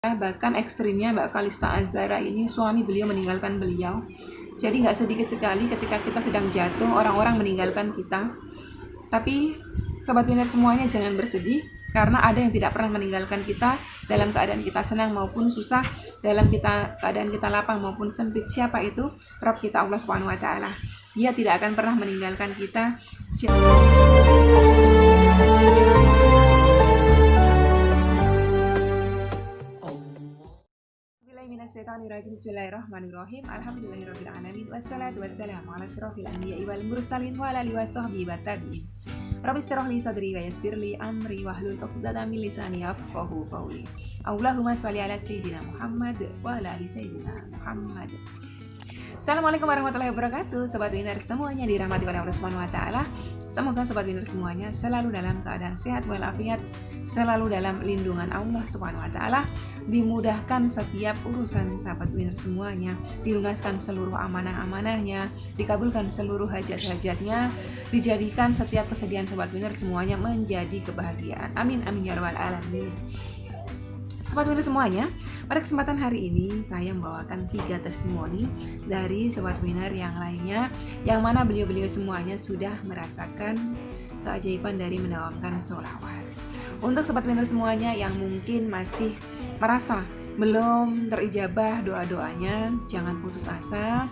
Bahkan ekstrimnya Mbak Kalista Azhara ini suami beliau meninggalkan beliau. Jadi nggak sedikit sekali ketika kita sedang jatuh orang-orang meninggalkan kita. Tapi sobat winner semuanya jangan bersedih, karena ada yang tidak pernah meninggalkan kita dalam keadaan kita senang maupun susah, dalam keadaan kita lapang maupun sempit. Siapa itu? Rabb kita Allah Subhanahu wa taala. Dia tidak akan pernah meninggalkan kita. Bismillahirrahmanirrahim. Alhamdulillahirabbil alamin wassalatu wassalamu ala asyrofil anbiya'i wal mursalin wa ala alihi washabbihi wa tabi'in. Rabbi shrah li sadri wa yassir li amri wahlul 'uqdatam min lisani yafqahu qawli. Allahumma shalli ala sayyidina Muhammad wa ala ali sayyidina Muhammad. Assalamualaikum warahmatullahi wabarakatuh. Sobat winner semuanya dirahmati oleh Allah Subhanahu wa taala. Semoga sobat winner semuanya selalu dalam keadaan sehat walafiat, selalu dalam lindungan Allah Subhanahu wa taala, dimudahkan setiap urusan sahabat winner semuanya, dilunaskan seluruh amanah-amanahnya, dikabulkan seluruh hajat-hajatnya, dijadikan setiap kesedihan sobat winner semuanya menjadi kebahagiaan. Amin amin ya rabbal alamin. Sobat winner semuanya, pada kesempatan hari ini saya membawakan 3 testimoni dari sobat winner yang lainnya, yang mana beliau-beliau semuanya sudah merasakan keajaiban dari mendawamkan sholawat. Untuk sobat winner semuanya yang mungkin masih merasa belum terijabah doa-doanya, jangan putus asa,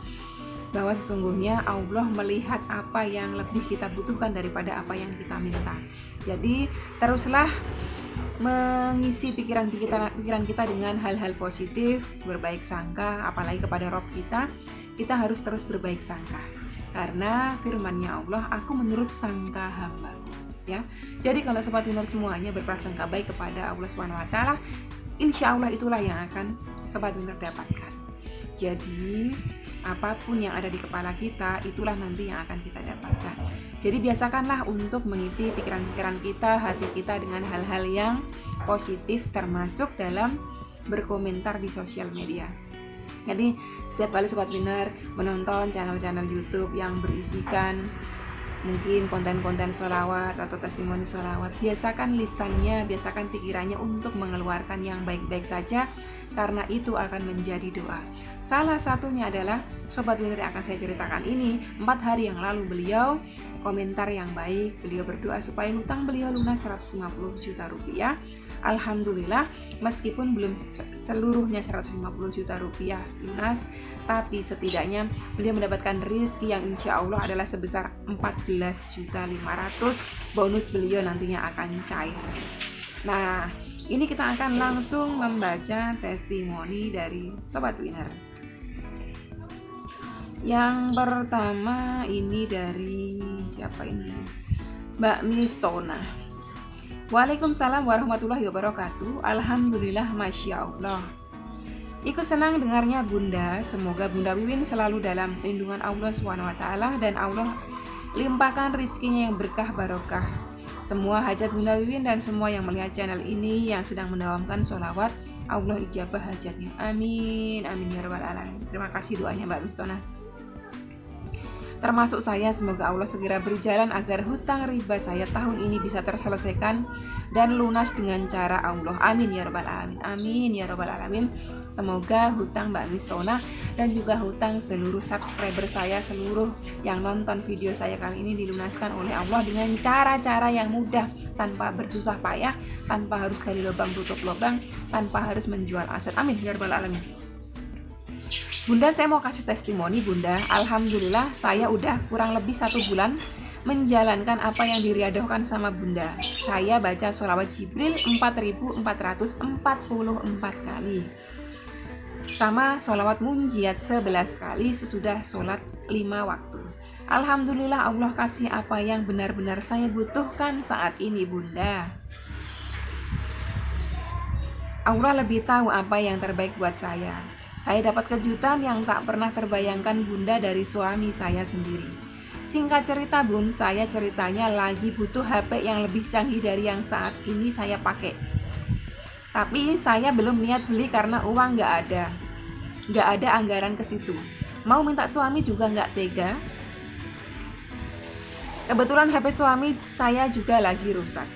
bahwa sesungguhnya Allah melihat apa yang lebih kita butuhkan daripada apa yang kita minta. Jadi teruslah mengisi pikiran kita dengan hal-hal positif, berbaik sangka, apalagi kepada Rabb kita harus terus berbaik sangka, karena firman-Nya Allah, aku menurut sangka hamba-Ku, ya. Jadi kalau sobat winner semuanya berprasangka baik kepada Allah Subhanahu wa taala, insya Allah itulah yang akan sobat winner dapatkan. Jadi apapun yang ada di kepala kita, itulah nanti yang akan kita dapatkan. Jadi biasakanlah untuk mengisi pikiran-pikiran kita, hati kita dengan hal-hal yang positif, termasuk dalam berkomentar di sosial media. Jadi setiap kali sobat winner menonton channel-channel YouTube yang berisikan mungkin konten-konten sholawat atau testimoni sholawat, biasakan lisannya, biasakan pikirannya untuk mengeluarkan yang baik-baik saja, karena itu akan menjadi doa. Salah satunya adalah sobat winner yang akan saya ceritakan ini. 4 hari yang lalu beliau komentar yang baik, beliau berdoa supaya hutang beliau lunas 150 juta rupiah. Alhamdulillah, meskipun belum seluruhnya 150 juta rupiah lunas, tapi setidaknya beliau mendapatkan rezeki yang insya Allah adalah sebesar 14.500.000. Bonus beliau nantinya akan cair. Nah, ini kita akan langsung membaca testimoni dari sobat winner. Yang pertama ini dari siapa ini? Mbak Mistona. Waalaikumsalam warahmatullahi wabarakatuh. Alhamdulillah, masya Allah. Ikut senang dengarnya Bunda. Semoga Bunda Wiwin selalu dalam lindungan Allah SWT, dan Allah limpahkan rizkinya yang berkah barokah. Semua hajat Bunda Wiwin dan semua yang melihat channel ini yang sedang mendawamkan sholawat, Allah ijabah hajatnya. Amin amin ya rabbal alamin. Terima kasih doanya Mbak Mistona. Termasuk saya, semoga Allah segera berjalan agar hutang riba saya tahun ini bisa terselesaikan dan lunas dengan cara Allah. Amin ya rabbal alamin. Amin ya rabbal alamin. Semoga hutang Mbak Mistona dan juga hutang seluruh subscriber saya, seluruh yang nonton video saya kali ini dilunaskan oleh Allah dengan cara-cara yang mudah, tanpa bersusah payah, tanpa harus gali lubang tutup lubang, tanpa harus menjual aset. Amin ya rabbal alamin. Bunda, saya mau kasih testimoni Bunda. Alhamdulillah, saya udah kurang lebih 1 bulan menjalankan apa yang diriadohkan sama Bunda. Saya baca sholawat Jibril 4.444 kali, sama sholawat munjiat 11 kali sesudah sholat 5 waktu. Alhamdulillah, Allah kasih apa yang benar-benar saya butuhkan saat ini Bunda. Allah lebih tahu apa yang terbaik buat saya. Saya dapat kejutan yang tak pernah terbayangkan Bunda dari suami saya sendiri. Singkat cerita Bun, saya ceritanya lagi butuh HP yang lebih canggih dari yang saat ini saya pakai. Tapi saya belum niat beli karena uang gak ada anggaran ke situ. Mau minta suami juga gak tega. Kebetulan HP suami saya juga lagi rusak.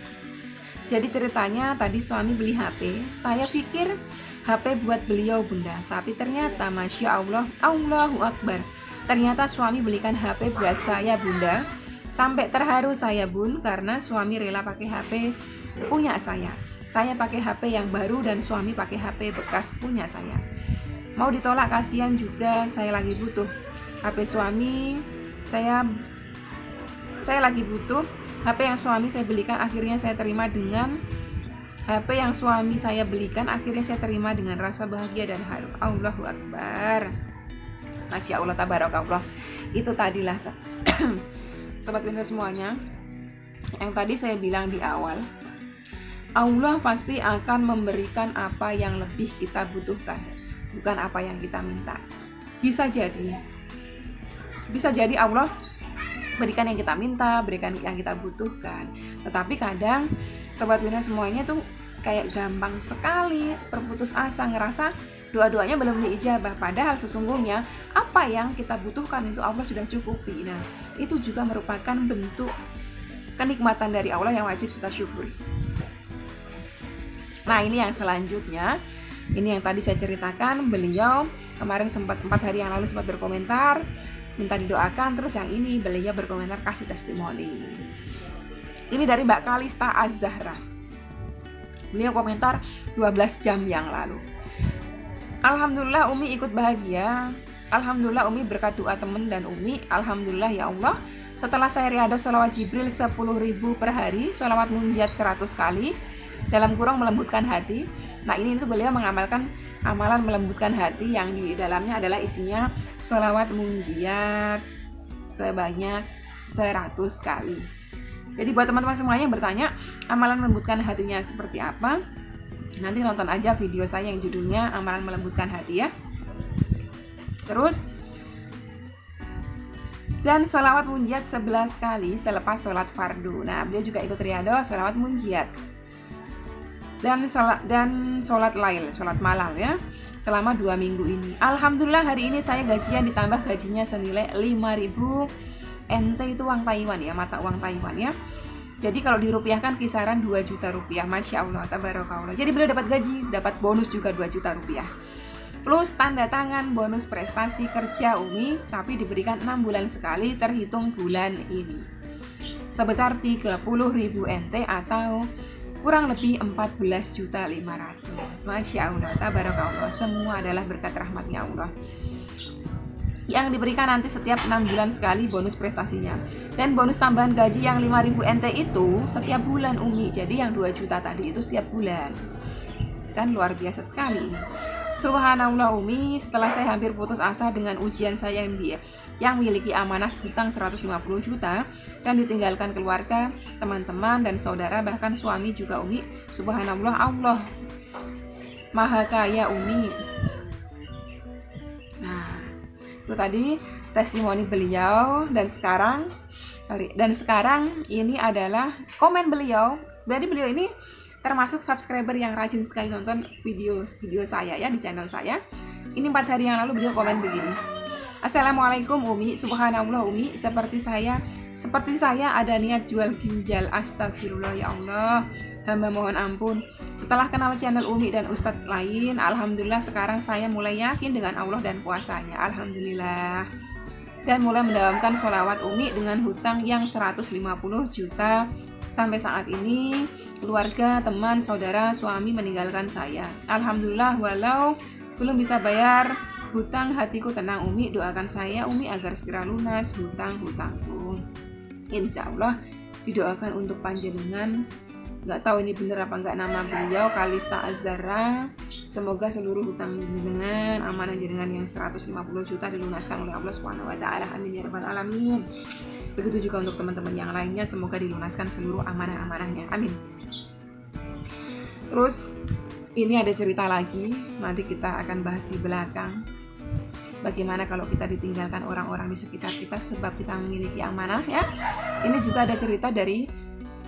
Jadi ceritanya tadi suami beli HP, saya pikir HP buat beliau bunda. Tapi ternyata Masya Allah, Allahu Akbar, ternyata suami belikan HP buat saya bunda. Sampai terharu saya bun, karena suami rela pakai HP punya saya. Saya pakai HP yang baru dan suami pakai HP bekas punya saya. Mau ditolak kasihan juga, saya lagi butuh HP suami. Saya lagi butuh HP yang suami saya belikan, akhirnya saya terima dengan HP yang suami saya belikan, akhirnya saya terima dengan rasa bahagia dan haru. Allahu Akbar. Masya Allah, tabarakallah. Itu tadilah Sobat Pinter semuanya, yang tadi saya bilang di awal, Allah pasti akan memberikan apa yang lebih kita butuhkan, bukan apa yang kita minta. Bisa jadi Allah berikan yang kita minta, berikan yang kita butuhkan. Tetapi kadang Sobat Pinter semuanya tuh kayak gampang sekali berputus asa, ngerasa doa-doanya belum diijabah. Padahal sesungguhnya apa yang kita butuhkan itu Allah sudah cukupi. Nah, itu juga merupakan bentuk kenikmatan dari Allah yang wajib kita syukuri. Nah, ini yang selanjutnya. Ini yang tadi saya ceritakan, beliau kemarin 4 hari yang lalu sempat berkomentar, minta didoakan. Terus yang ini beliau berkomentar kasih testimoni. Ini dari Mbak Kalista Az-Zahra. Beliau komentar 12 jam yang lalu. Alhamdulillah Umi ikut bahagia. Alhamdulillah Umi berkat doa teman dan Umi. Alhamdulillah ya Allah, setelah saya riadah sholawat Jibril 10.000 per hari, sholawat munjiat 100 kali, dalam kurung melembutkan hati. Nah, ini tuh beliau mengamalkan amalan melembutkan hati yang di dalamnya adalah isinya sholawat munjiat sebanyak 100 kali. Jadi buat teman-teman semuanya yang bertanya amalan melembutkan hatinya seperti apa, nanti nonton aja video saya yang judulnya amalan melembutkan hati ya. Terus, dan sholawat munjiat 11 kali selepas sholat fardu. Nah, beliau juga ikut riadah sholawat munjiat dan sholat lail, sholat malam ya, selama 2 minggu ini. Alhamdulillah hari ini saya gajian ditambah gajinya senilai 5.000 NT, itu uang Taiwan ya, mata uang Taiwan ya. Jadi kalau dirupiahkan kisaran 2 juta rupiah. Masya Allah, tabarakallah. Jadi beliau dapat gaji, dapat bonus juga 2 juta rupiah. Plus tanda tangan bonus prestasi kerja Umi, tapi diberikan 6 bulan sekali terhitung bulan ini, sebesar 30.000 NT atau kurang lebih 14.500.000. Masya Allah, tabarakallah. Semua adalah berkat rahmatnya Allah yang diberikan nanti setiap 6 bulan sekali bonus prestasinya. Dan bonus tambahan gaji yang 5.000 NT itu setiap bulan Umi. Jadi yang 2 juta tadi itu setiap bulan. Kan luar biasa sekali. Subhanallah Umi, setelah saya hampir putus asa dengan ujian saya yang memiliki amanah hutang 150 juta dan ditinggalkan keluarga, teman-teman dan saudara, bahkan suami juga Umi. Subhanallah, Allah Maha Kaya Umi. Nah, itu tadi testimoni beliau. Dan sekarang ini adalah komen beliau. Jadi beliau ini termasuk subscriber yang rajin sekali nonton video saya ya di channel saya. Ini 4 hari yang lalu beliau komen begini. Assalamualaikum Umi, subhanallah Umi, seperti saya ada niat jual ginjal. Astagfirullah ya Allah, hamba mohon ampun. Setelah kenal channel Umi dan Ustadz lain, alhamdulillah sekarang saya mulai yakin dengan Allah dan puasanya. Alhamdulillah. Dan mulai mendawamkan sholawat Umi dengan hutang yang 150 juta. Sampai saat ini keluarga, teman, saudara, suami meninggalkan saya. Alhamdulillah, walau belum bisa bayar hutang, hatiku tenang Umi. Doakan saya Umi agar segera lunas hutang-hutangku. Insya Allah didoakan untuk panjenengan. Nggak tahu ini bener apa nggak nama beliau, Kalista Az-Zahra. Semoga seluruh hutang jenengan, amanah jenengan yang 150 juta dilunaskan oleh Allah Subhanahu wa taala. Amin ya rabbal alamin. Begitu juga untuk teman-teman yang lainnya, semoga dilunaskan seluruh amanah-amanahnya. Amin. Terus ini ada cerita lagi, nanti kita akan bahas di belakang. Bagaimana kalau kita ditinggalkan orang-orang di sekitar kita sebab kita memiliki amanah ya. Ini juga ada cerita dari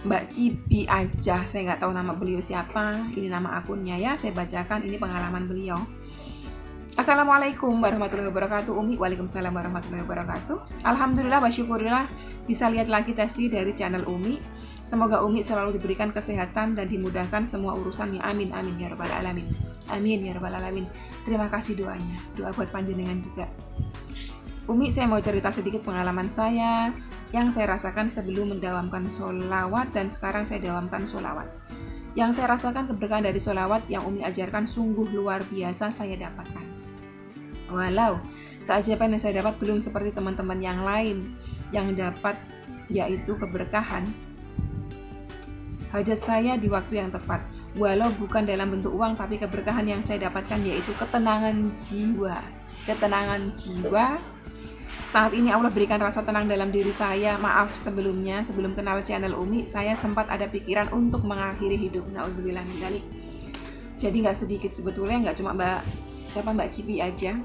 Mbak Cibi aja, saya nggak tahu nama beliau siapa, ini nama akunnya ya, saya bacakan, ini pengalaman beliau. Assalamualaikum warahmatullahi wabarakatuh Umi. Waalaikumsalam warahmatullahi wabarakatuh. Alhamdulillah wa syukurillah bisa lihat lagi testi dari channel Umi. Semoga Umi selalu diberikan kesehatan dan dimudahkan semua urusannya. Amin amin ya rabbal alamin. Amin ya rabbal alamin. Terima kasih doanya. Doa buat panjenengan juga. Umi, saya mau cerita sedikit pengalaman saya yang saya rasakan sebelum mendawamkan sholawat dan sekarang saya dawamkan sholawat. Yang saya rasakan keberkahan dari sholawat yang Umi ajarkan sungguh luar biasa saya dapatkan. Walau keajaiban yang saya dapat belum seperti teman-teman yang lain yang dapat, yaitu keberkahan hajat saya di waktu yang tepat. Walau bukan dalam bentuk uang, tapi keberkahan yang saya dapatkan yaitu ketenangan jiwa. Ketenangan jiwa. Saat ini Allah berikan rasa tenang dalam diri saya. Maaf sebelumnya, sebelum kenal channel Umi, saya sempat ada pikiran untuk mengakhiri hidup. Naudzubillah min dzalik. Jadi nggak sedikit sebetulnya, nggak cuma Mbak Cipi aja.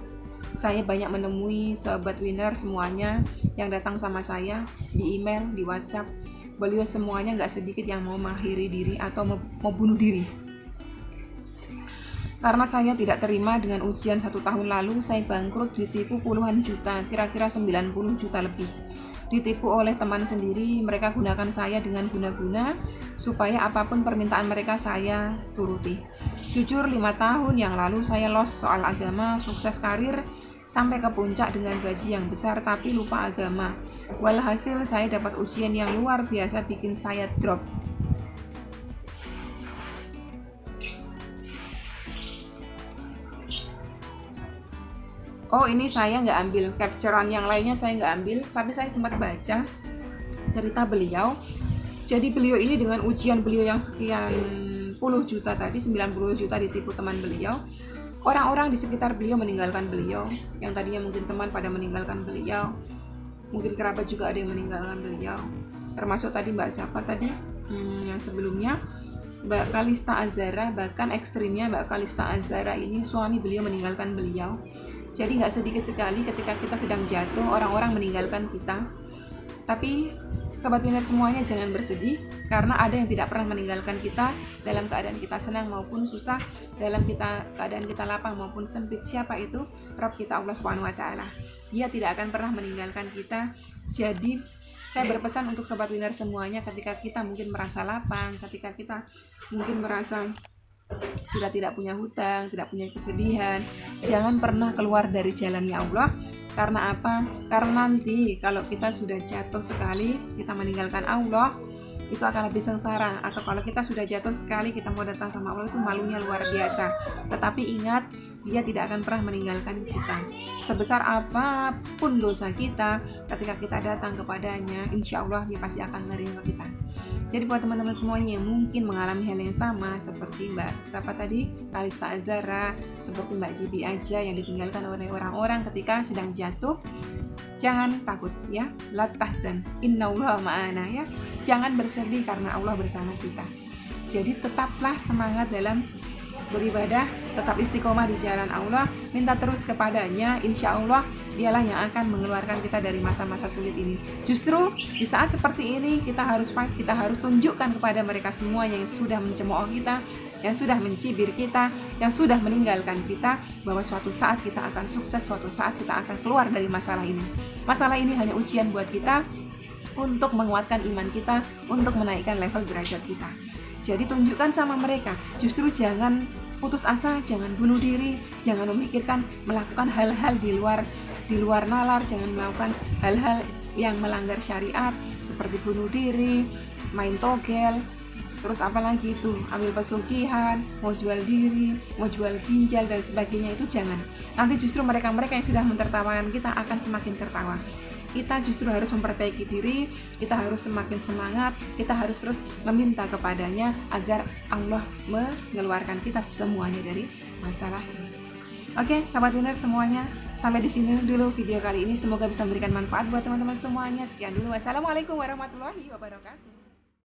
Saya banyak menemui sahabat winner semuanya yang datang sama saya di email, di WhatsApp. Beliau semuanya nggak sedikit yang mau mengakhiri diri atau mau bunuh diri. Karena saya tidak terima dengan ujian 1 tahun lalu, saya bangkrut, ditipu puluhan juta, kira-kira 90 juta lebih. Ditipu oleh teman sendiri, mereka gunakan saya dengan guna-guna, supaya apapun permintaan mereka saya turuti. Jujur 5 tahun yang lalu saya lost soal agama, sukses karir, sampai ke puncak dengan gaji yang besar, tapi lupa agama. Walhasil saya dapat ujian yang luar biasa bikin saya drop. Oh, ini saya nggak ambil capturean, yang lainnya saya nggak ambil, tapi saya sempat baca cerita beliau. Jadi beliau ini dengan ujian beliau yang sekian puluh juta tadi, 90 juta ditipu teman beliau. Orang-orang di sekitar beliau meninggalkan beliau, yang tadinya mungkin teman pada meninggalkan beliau, mungkin kerabat juga ada yang meninggalkan beliau. Termasuk tadi Mbak siapa tadi yang sebelumnya, Mbak Kalista Azhara, bahkan ekstrimnya Mbak Kalista Azhara ini suami beliau meninggalkan beliau. Jadi nggak sedikit sekali ketika kita sedang jatuh, orang-orang meninggalkan kita. Tapi sobat winner semuanya jangan bersedih, karena ada yang tidak pernah meninggalkan kita dalam keadaan kita senang maupun susah, dalam keadaan kita lapang maupun sempit. Siapa itu? Rabb kita, Allah Subhanahu wa Ta'ala. Dia tidak akan pernah meninggalkan kita. Jadi saya berpesan untuk sobat winner semuanya, ketika kita mungkin merasa lapang, ketika kita mungkin merasa sudah tidak punya hutang, tidak punya kesedihan, jangan pernah keluar dari jalannya Allah. Karena apa? Karena nanti kalau kita sudah jatuh sekali, kita meninggalkan Allah, itu akan lebih sengsara. Atau kalau kita sudah jatuh sekali, kita mau datang sama Allah, itu malunya luar biasa. Tetapi ingat, Dia tidak akan pernah meninggalkan kita. Sebesar apapun dosa kita, ketika kita datang kepadanya, insya Allah Dia pasti akan menerima kita. Jadi buat teman-teman semuanya yang mungkin mengalami hal yang sama seperti Mbak siapa tadi, Kalista Azhara, seperti Mbak Cipi aja yang ditinggalkan oleh orang-orang ketika sedang jatuh, jangan takut ya, la tahzan, innallaha ma'ana ya. Jangan bersedih karena Allah bersama kita. Jadi tetaplah semangat dalam beribadah, tetap istiqomah di jalan Allah, minta terus kepadanya, insya Allah Dialah yang akan mengeluarkan kita dari masa-masa sulit ini. Justru di saat seperti ini kita harus fight, kita harus tunjukkan kepada mereka semua yang sudah mencemooh kita, yang sudah mencibir kita, yang sudah meninggalkan kita, bahwa suatu saat kita akan sukses, suatu saat kita akan keluar dari masalah ini. Masalah ini hanya ujian buat kita untuk menguatkan iman kita, untuk menaikkan level derajat kita. Jadi tunjukkan sama mereka, justru jangan putus asa, jangan bunuh diri, jangan memikirkan melakukan hal-hal di luar nalar, jangan melakukan hal-hal yang melanggar syariat seperti bunuh diri, main togel, terus apalagi itu, ambil pesugihan, mau jual diri, mau jual ginjal dan sebagainya, itu jangan. Nanti justru mereka-mereka yang sudah mentertawakan kita akan semakin tertawa. Kita justru harus memperbaiki diri, kita harus semakin semangat, kita harus terus meminta kepadanya agar Allah mengeluarkan kita semuanya dari masalah ini. Oke, sahabat winner semuanya, sampai di sini dulu video kali ini. Semoga bisa memberikan manfaat buat teman-teman semuanya. Sekian dulu. Wassalamualaikum warahmatullahi wabarakatuh.